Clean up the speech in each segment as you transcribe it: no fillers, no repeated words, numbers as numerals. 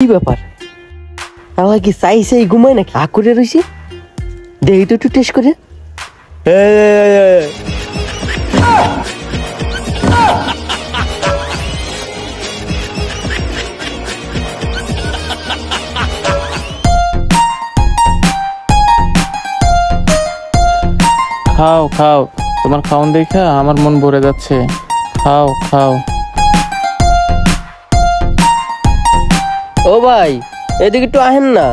কি ব্যাপার? আল্লাহ কি চাইছে এই ঘুমায় নাকি? আ করে রইছি, দেখি তো একটু টেস্ট করে। খাও খাও, তোমার খাওন দেখা আমার মন ভরে যাচ্ছে। খাও খাও। ও ভাই, এদিকে একটু আহেন না।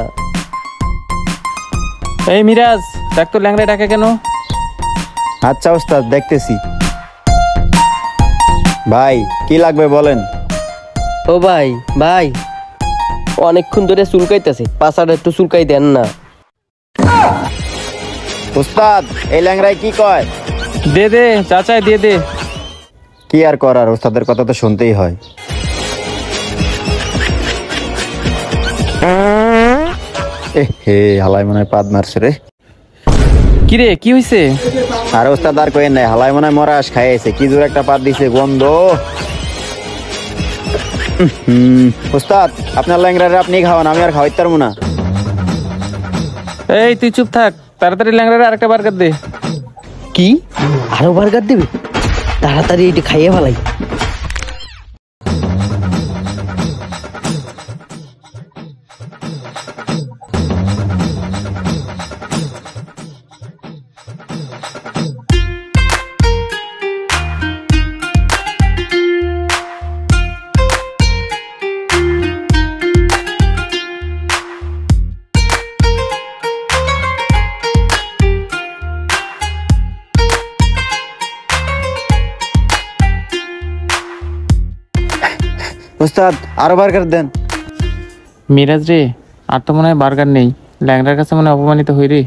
এই মিরাজ, দেখ তো ল্যাংড়ায় ডাকে কেন? আচ্ছা ওস্তাদ, দেখতেছি। ভাই কি লাগবে বলেন। ও ভাই ভাই, অনেকক্ষণ ধরে চুলকাইতেছে, পাছাটা একটু চুলকাই দেন না। ওস্তাদ এই ল্যাংড়ায় কি কয়? দে দে চাচাই, দিয়ে দে। কি আর করার, ওস্তাদের কথা তো শুনতেই হয়। হে হালাই মনে হয় পাদ মারছে রে। কিরে কি হইছে? আর ওস্তাদ আর কইেন নাই, হালাই মনে হয় মরাস খাইছে, কি জোর একটা পাদ দিছে, গন্ধ। ওস্তাদ আপনার ল্যাংড়ারে আপনি খাওয়ান, আমি আর খাওয়াইতে পারবো না। এই তুই চুপ থাক, তাড়াতাড়ি ল্যাংড়ারে আরেকটা বার্গার দে। কি আরো বার্গার দিবে? তাড়াতাড়ি এইটা খাইয়ে ফেলাই। ওস্তাদ আরো বার্গার দেন। মিরাজ রে, আর তো মনে হয় বার্গার নেই। ল্যাংড়ার কাছে মনে হয় অপমানিত হই রে।